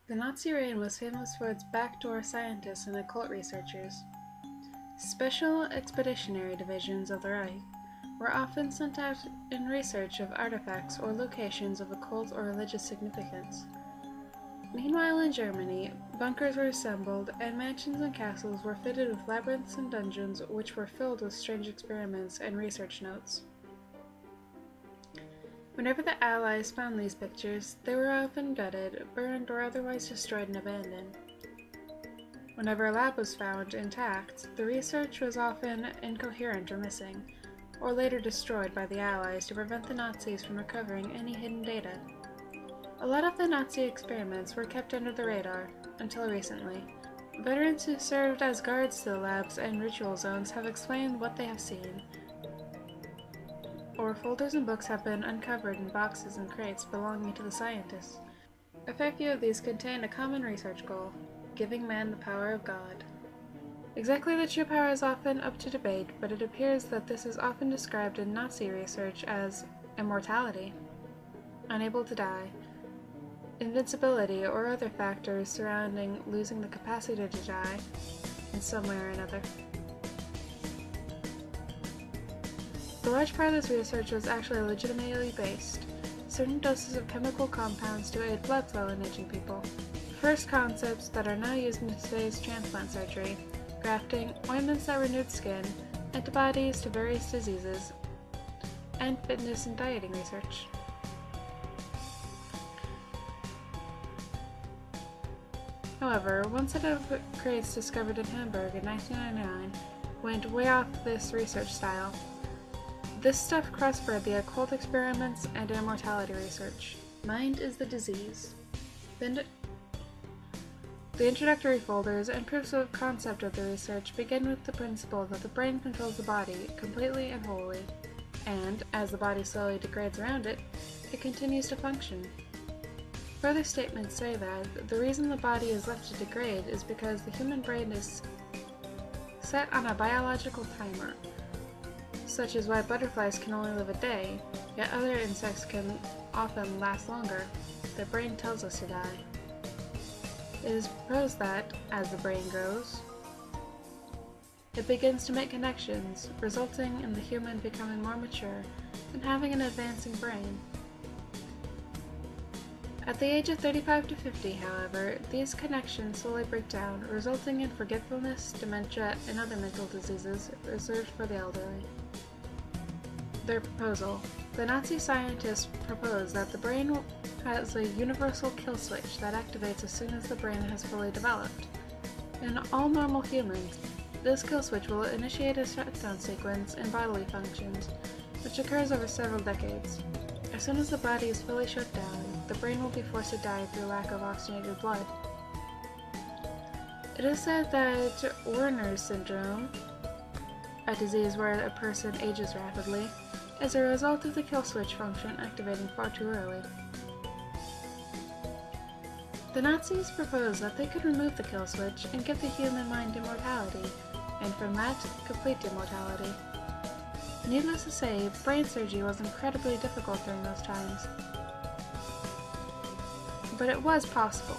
The Nazi reign was famous for its backdoor scientists and occult researchers. Special expeditionary divisions of the Reich were often sent out in research of artifacts or locations of occult or religious significance. Meanwhile, in Germany, bunkers were assembled, and mansions and castles were fitted with labyrinths and dungeons which were filled with strange experiments and research notes. Whenever the Allies found these pictures, they were often gutted, burned, or otherwise destroyed and abandoned. Whenever a lab was found intact, the research was often incoherent or missing, or later destroyed by the Allies to prevent the Nazis from recovering any hidden data. A lot of the Nazi experiments were kept under the radar, until recently. Veterans who served as guards to the labs and ritual zones have explained what they have seen, or folders and books have been uncovered in boxes and crates belonging to the scientists. A fair few of these contain a common research goal: giving man the power of God. Exactly the true power is often up to debate, but it appears that this is often described in Nazi research as immortality, unable to die, invincibility, or other factors surrounding losing the capacity to die in some way or another. The large part of this research was actually legitimately based. Certain doses of chemical compounds to aid blood flow in aging people. First concepts that are now used in today's transplant surgery, grafting, ointments that renewed skin, antibodies to various diseases, and fitness and dieting research. However, one set of crates discovered in Hamburg in 1999 went way off this research style. This stuff crossbred the occult experiments and immortality research. Mind is the disease. The introductory folders and proofs of concept of the research begin with the principle that the brain controls the body completely and wholly, and, as the body slowly degrades around it, it continues to function. Further statements say that the reason the body is left to degrade is because the human brain is set on a biological timer, such as why butterflies can only live a day, yet other insects can often last longer. Their brain tells us to die. It is proposed that, as the brain grows, it begins to make connections, resulting in the human becoming more mature and having an advancing brain. At the age of 35 to 50, however, these connections slowly break down, resulting in forgetfulness, dementia, and other mental diseases reserved for the elderly. Their proposal. The Nazi scientists propose that the brain has a universal kill switch that activates as soon as the brain has fully developed. In all normal humans, this kill switch will initiate a shutdown sequence in bodily functions, which occurs over several decades. As soon as the body is fully shut down, the brain will be forced to die through lack of oxygenated blood. It is said that Werner's syndrome, a disease where a person ages rapidly, is a result of the kill switch function activating far too early. The Nazis proposed that they could remove the kill switch and give the human mind immortality, and from that, complete immortality. Needless to say, brain surgery was incredibly difficult during those times. But it was possible.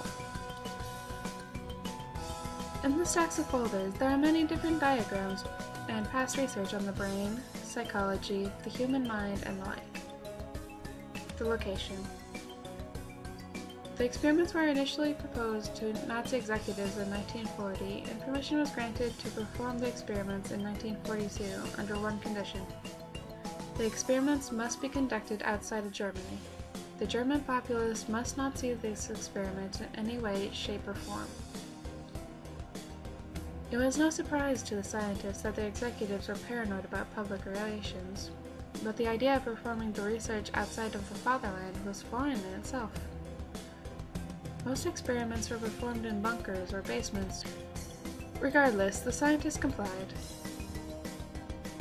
In the stacks of folders, there are many different diagrams and past research on the brain, psychology, the human mind, and the like. The location. The experiments were initially proposed to Nazi executives in 1940, and permission was granted to perform the experiments in 1942 under one condition. The experiments must be conducted outside of Germany. The German populace must not see this experiment in any way, shape, or form. It was no surprise to the scientists that the executives were paranoid about public relations, but the idea of performing the research outside of the fatherland was foreign in itself. Most experiments were performed in bunkers or basements. Regardless, the scientists complied,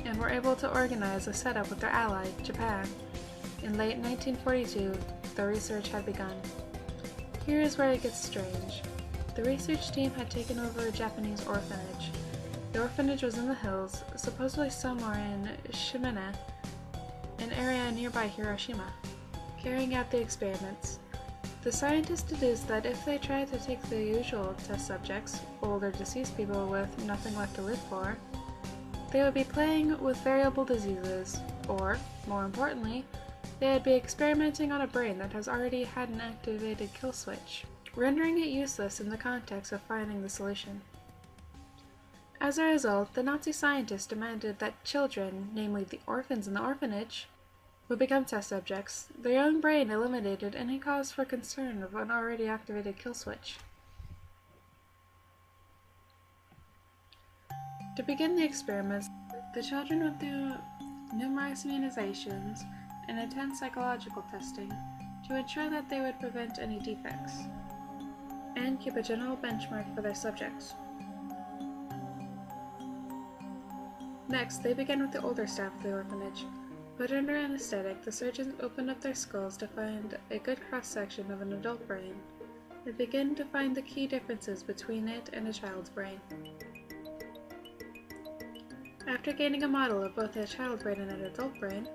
and were able to organize a setup with their ally, Japan. In late 1942, the research had begun. Here is where it gets strange. The research team had taken over a Japanese orphanage. The orphanage was in the hills, supposedly somewhere in Shimane, an area nearby Hiroshima. Carrying out the experiments, The scientists deduced that if they tried to take the usual test subjects, older deceased people with nothing left to live for, they would be playing with variable diseases, or, more importantly, they would be experimenting on a brain that has already had an activated kill switch, rendering it useless in the context of finding the solution. As a result, the Nazi scientists demanded that children, namely the orphans in the orphanage, would become test subjects, their young brain eliminated any cause for concern of an already activated kill switch. To begin the experiments, the children went through numerous immunizations and intense psychological testing to ensure that they would prevent any defects, and keep a general benchmark for their subjects. Next, they began with the older staff of the orphanage. But under anesthetic, the surgeons opened up their skulls to find a good cross-section of an adult brain, and began to find the key differences between it and a child's brain. After gaining a model of both a child brain and an adult brain,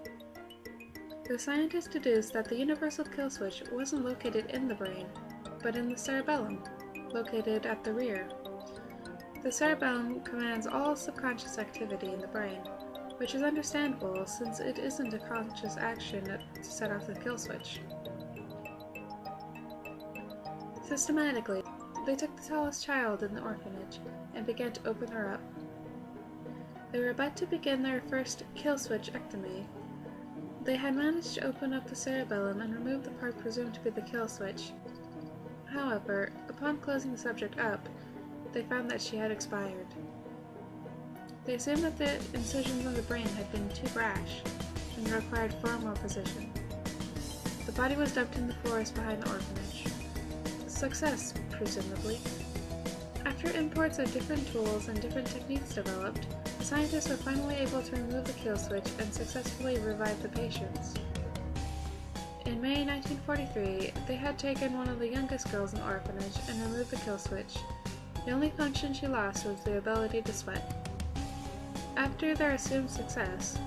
the scientists deduced that the universal kill switch wasn't located in the brain, but in the cerebellum, located at the rear. The cerebellum commands all subconscious activity in the brain, which is understandable since it isn't a conscious action to set off the kill switch. Systematically, they took the tallest child in the orphanage and began to open her up. They were about to begin their first kill switch-ectomy. They had managed to open up the cerebellum and remove the part presumed to be the kill switch. However, upon closing the subject up, they found that she had expired. They assumed that the incisions on the brain had been too brash and required far more precision. The body was dumped in the forest behind the orphanage. Success, presumably. After imports of different tools and different techniques developed, the scientists were finally able to remove the kill switch and successfully revive the patients. In May 1943, they had taken one of the youngest girls in the orphanage and removed the kill switch. The only function she lost was the ability to sweat. After their assumed success,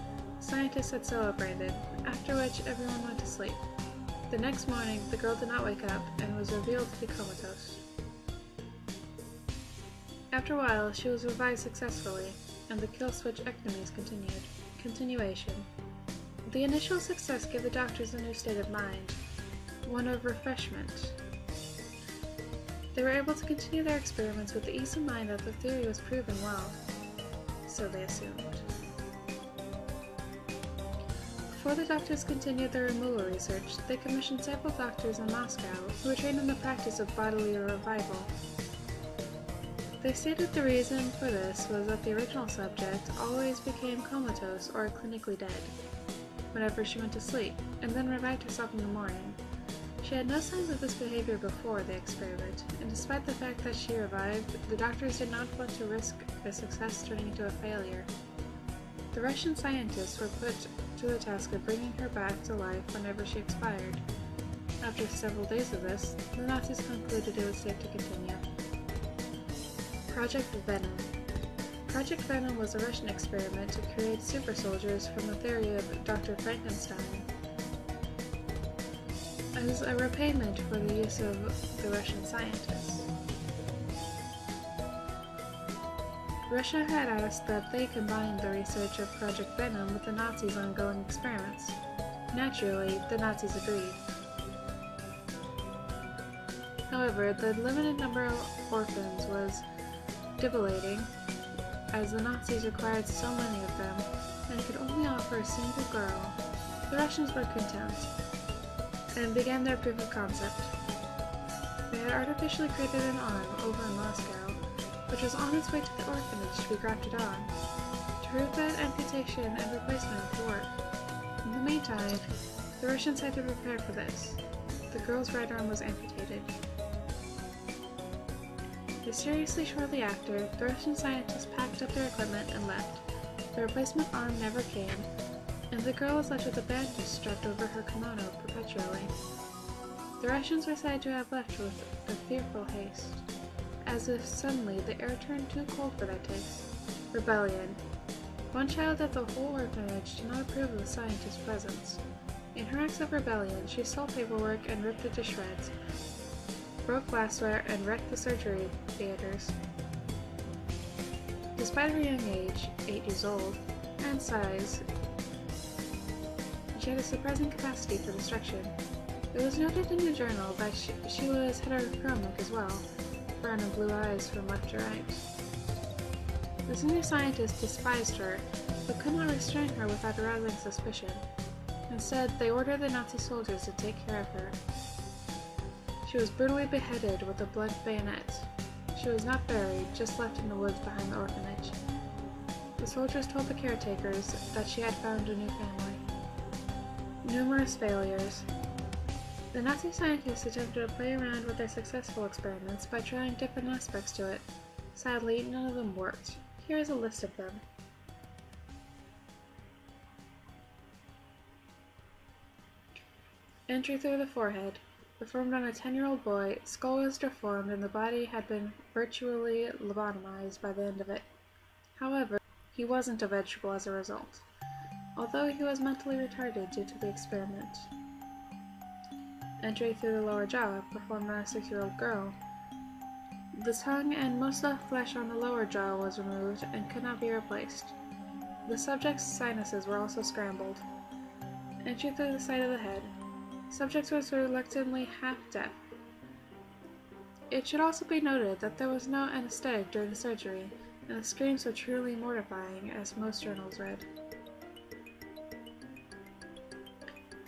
scientists had celebrated, after which everyone went to sleep. The next morning, the girl did not wake up and was revealed to be comatose. After a while, she was revived successfully, and the kill switch ectomies continued. Continuation. The initial success gave the doctors a new state of mind, one of refreshment. They were able to continue their experiments with the ease of mind that the theory was proven well. So they assumed. Before the doctors continued their removal research, they commissioned several doctors in Moscow who were trained in the practice of bodily revival. They stated the reason for this was that the original subject always became comatose or clinically dead whenever she went to sleep, and then revived herself in the morning. She had no signs of this behavior before the experiment, and despite the fact that she revived, the doctors did not want to risk the success turning into a failure. The Russian scientists were put to the task of bringing her back to life whenever she expired. After several days of this, the Nazis concluded it was safe to continue. Project Venom. Project Venom was a Russian experiment to create super soldiers from the theory of Dr. Frankenstein. As a repayment for the use of the Russian scientists. Russia had asked that they combine the research of Project Venom with the Nazis' ongoing experiments. Naturally, the Nazis agreed. However, the limited number of orphans was debilitating, as the Nazis required so many of them, and could only offer a single girl. The Russians were content, and began their proof of concept. They had artificially created an arm over in Moscow, which was on its way to the orphanage to be grafted on, to prove that amputation and replacement would work. In the meantime, the Russians had to prepare for this. The girl's right arm was amputated. Mysteriously shortly after, the Russian scientists packed up their equipment and left. The replacement arm never came, and the girl was left with a bandage strapped over her kimono perpetually. The Russians were said to have left with a fearful haste, as if suddenly the air turned too cold for their taste. Rebellion. One child of the whole orphanage did not approve of the scientist's presence. In her acts of rebellion, she stole paperwork and ripped it to shreds, broke glassware, and wrecked the surgery theaters. Despite her young age, 8 years old, and size, she had a surprising capacity for destruction. It was noted in the journal that she was heterochromic as well, brown and blue eyes from left to right. The senior scientists despised her, but could not restrain her without arousing suspicion. Instead, they ordered the Nazi soldiers to take care of her. She was brutally beheaded with a blunt bayonet. She was not buried, just left in the woods behind the orphanage. The soldiers told the caretakers that she had found a new family. Numerous failures. The Nazi scientists attempted to play around with their successful experiments by trying different aspects to it. Sadly, none of them worked. Here is a list of them. Entry through the forehead. Performed on a 10-year-old boy, skull was deformed and the body had been virtually lobotomized by the end of it. However, he wasn't a vegetable as a result, although he was mentally retarded due to the experiment. Entry through the lower jaw, performed on a 6-year-old girl. The tongue and most of the flesh on the lower jaw was removed and could not be replaced. The subject's sinuses were also scrambled. Entry through the side of the head. Subject was reluctantly half-deaf. It should also be noted that there was no anesthetic during the surgery, and the screams were truly mortifying, as most journals read.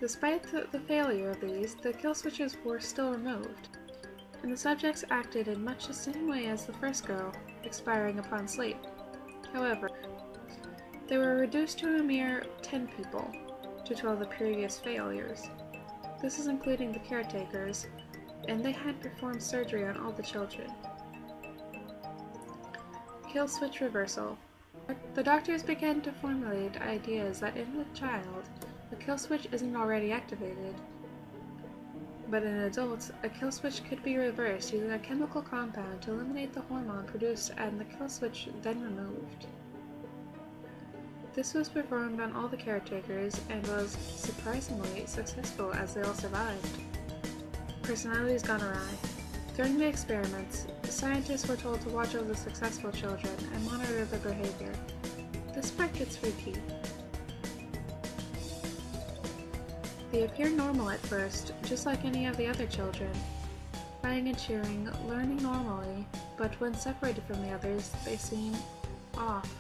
Despite the failure of these, the kill switches were still removed, and the subjects acted in much the same way as the first girl, expiring upon sleep. However, they were reduced to a mere 10 people, due to all the previous failures. This is including the caretakers, and they had performed surgery on all the children. Kill switch reversal. The doctors began to formulate ideas that in the child, the kill switch isn't already activated. But in adults, a kill switch could be reversed using a chemical compound to eliminate the hormone produced and the kill switch then removed. This was performed on all the caretakers and was surprisingly successful as they all survived. Personalities gone awry. During the experiments, scientists were told to watch over the successful children and monitor their behavior. This part gets freaky. They appear normal at first, just like any of the other children, crying and cheering, learning normally, but when separated from the others, they seem off.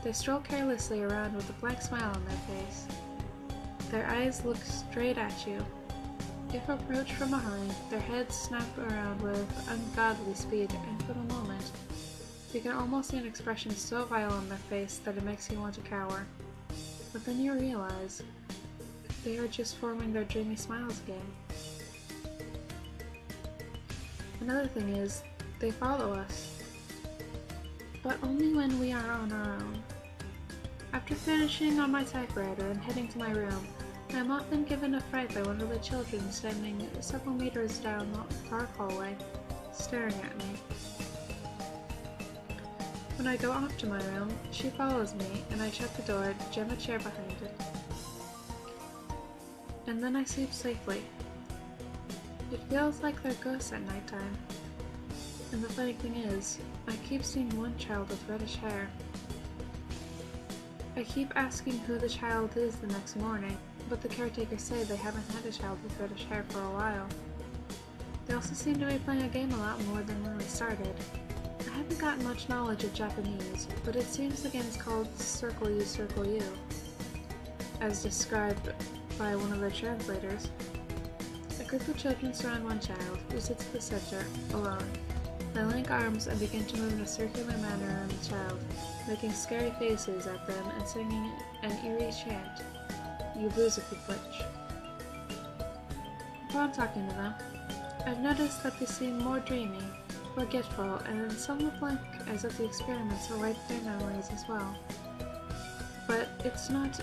They stroll carelessly around with a blank smile on their face. Their eyes look straight at you. If approached from behind, their heads snap around with ungodly speed, and for the moment, you can almost see an expression so vile on their face that it makes you want to cower. But then you realize they are just forming their dreamy smiles again. Another thing is, they follow us, but only when we are on our own. After finishing on my typewriter and heading to my room, I am often given a fright by one of the children standing several meters down the dark hallway, staring at me. When I go off to my room, she follows me, and I shut the door, jam a chair behind it. And then I sleep safely. It feels like they're ghosts at nighttime. And the funny thing is, I keep seeing one child with reddish hair. I keep asking who the child is the next morning, but the caretakers say they haven't had a child with reddish hair for a while. They also seem to be playing a game a lot more than when we started. I haven't gotten much knowledge of Japanese, but it seems the game is called Circle You, as described by one of the translators. A group of children surround one child, who sits at the center, alone. They link arms and begin to move in a circular manner around the child, making scary faces at them and singing an eerie chant. You lose if you flinch. Upon talking to them, I've noticed that they seem more dreamy, forgetful, and some look like as if the experiments will wipe their memories as well. But it's not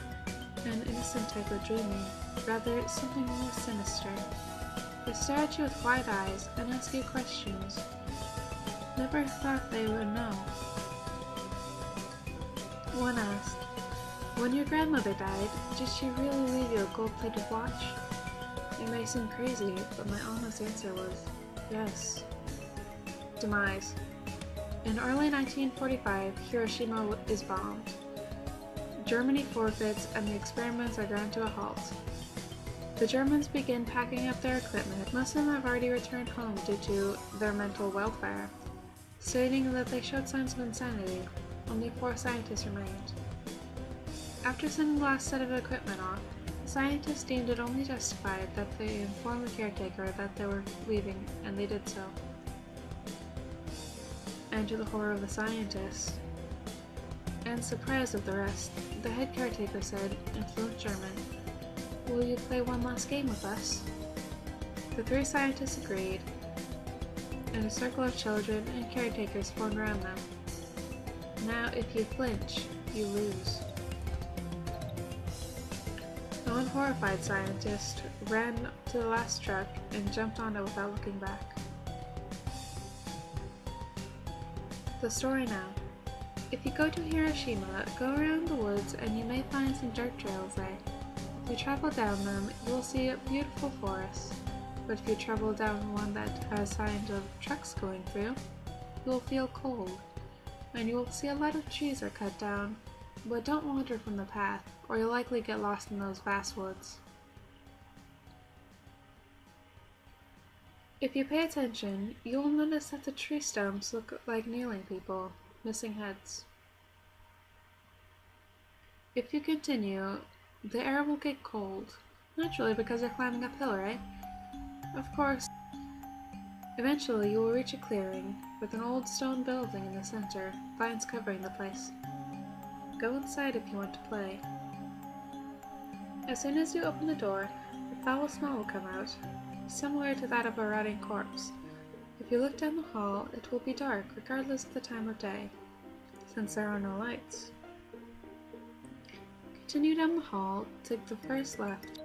an innocent type of dreaming, rather something more sinister. They stare at you with wide eyes and ask you questions. Never thought they would know. One asked, When your grandmother died, did she really leave you a gold-plated watch? It may seem crazy, but my honest answer was yes. Demise. In early 1945, Hiroshima is bombed. Germany forfeits and the experiments are ground to a halt. The Germans begin packing up their equipment. Most of them have already returned home due to their mental welfare, stating that they showed signs of insanity. Only 4 scientists remained. After sending the last set of equipment off, the scientists deemed it only justified that they inform the caretaker that they were leaving, and they did so. And to the horror of the scientists, and surprise of the rest, the head caretaker said, in fluent German, "Will you play one last game with us?" The 3 scientists agreed, and a circle of children and caretakers formed around them. Now, if you flinch, you lose. One horrified scientist ran to the last truck and jumped on it without looking back. The story now. If you go to Hiroshima, go around the woods and you may find some dirt trails there. If you travel down them, you will see a beautiful forest. But if you travel down one that has signs of trucks going through, you will feel cold. And you will see a lot of trees are cut down, but don't wander from the path, or you'll likely get lost in those vast woods. If you pay attention, you will notice that the tree stumps look like kneeling people, missing heads. If you continue, the air will get cold, naturally because you're climbing uphill, right? Of course. Eventually you will reach a clearing, with an old stone building in the center, vines covering the place. Go inside if you want to play. As soon as you open the door, a foul smell will come out, similar to that of a rotting corpse. If you look down the hall, it will be dark regardless of the time of day, since there are no lights. Continue down the hall, take the first left,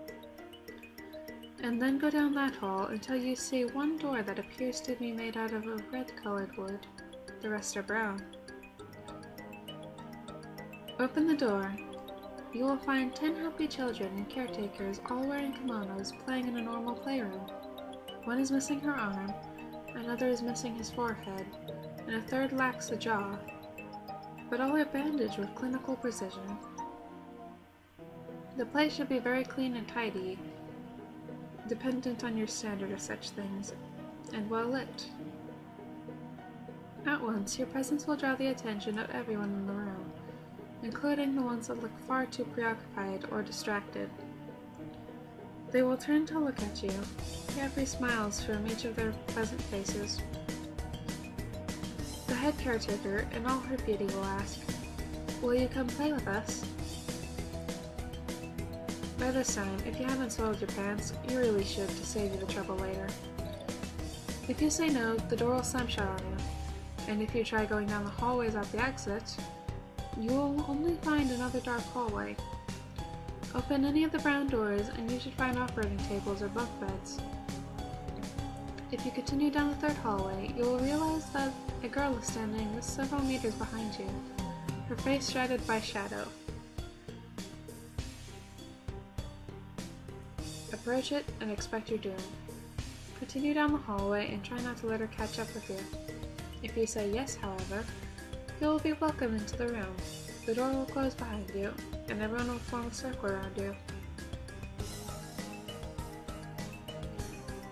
and then go down that hall until you see one door that appears to be made out of a red-colored wood. The rest are brown. Open the door. You will find 10 happy children and caretakers all wearing kimonos playing in a normal playroom. One is missing her arm, another is missing his forehead, and a third lacks a jaw, but all are bandaged with clinical precision. The place should be very clean and tidy, dependent on your standard of such things, and well lit. At once, your presence will draw the attention of everyone in the room, including the ones that look far too preoccupied or distracted. They will turn to look at you, carefree smiles from each of their pleasant faces. The head caretaker, in all her beauty, will ask, "Will you come play with us?" By this time, if you haven't soiled your pants, you really should to save you the trouble later. If you say no, the door will slam shut on you, and if you try going down the hallways out the exit, you will only find another dark hallway. Open any of the brown doors and you should find operating tables or bunk beds. If you continue down the third hallway, you will realize that a girl is standing several meters behind you, her face shrouded by shadow. Approach it and expect your doom. Continue down the hallway and try not to let her catch up with you. If you say yes, however, you will be welcomed into the room. The door will close behind you, and everyone will form a circle around you.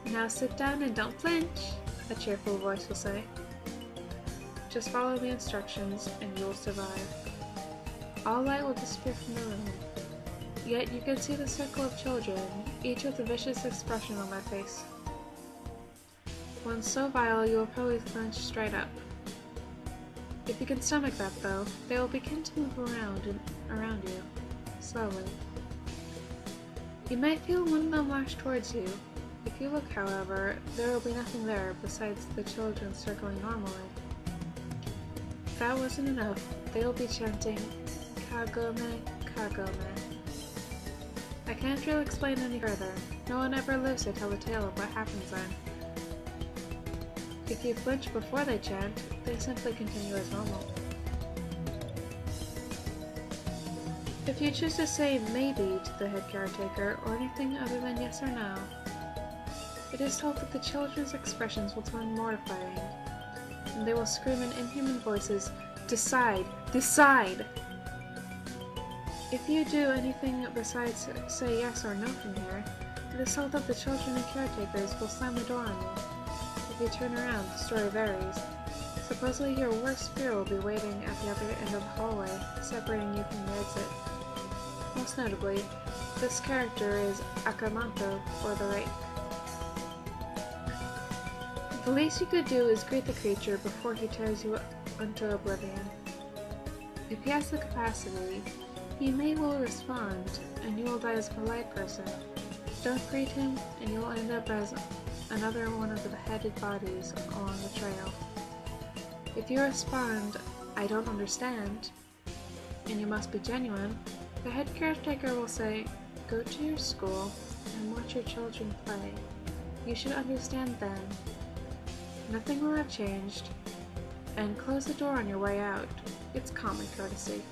"Now sit down and don't flinch," a cheerful voice will say. Just follow the instructions, and you will survive. All light will disappear from the room. Yet you can see the circle of children, each with a vicious expression on their face. One so vile you will probably flinch straight up. If you can stomach that though, they will begin to move around you, slowly. You might feel one of them lash towards you. If you look, however, there will be nothing there besides the children circling normally. If that wasn't enough, they will be chanting, "Kagome Kagome." I can't really explain any further. No one ever lives to tell the tale of what happens then. If you flinch before they chant, they simply continue as normal. If you choose to say maybe to the head caretaker or anything other than yes or no, it is told that the children's expressions will turn mortifying, and they will scream in inhuman voices, "Decide! Decide!" If you do anything besides say yes or no from here, it is told that the children and caretakers will slam the door on you. If you turn around, the story varies. Supposedly your worst fear will be waiting at the other end of the hallway, separating you from the exit. Most notably, this character is Akamanto, or the Rake. The least you could do is greet the creature before he tears you into oblivion. If he has the capacity, he may well respond, and you will die as a polite person. Don't greet him, and you will end up as another one of the beheaded bodies along the trail. If you respond, "I don't understand," and you must be genuine, the head caretaker will say, "Go to your school and watch your children play. You should understand then. Nothing will have changed, and close the door on your way out. It's common courtesy."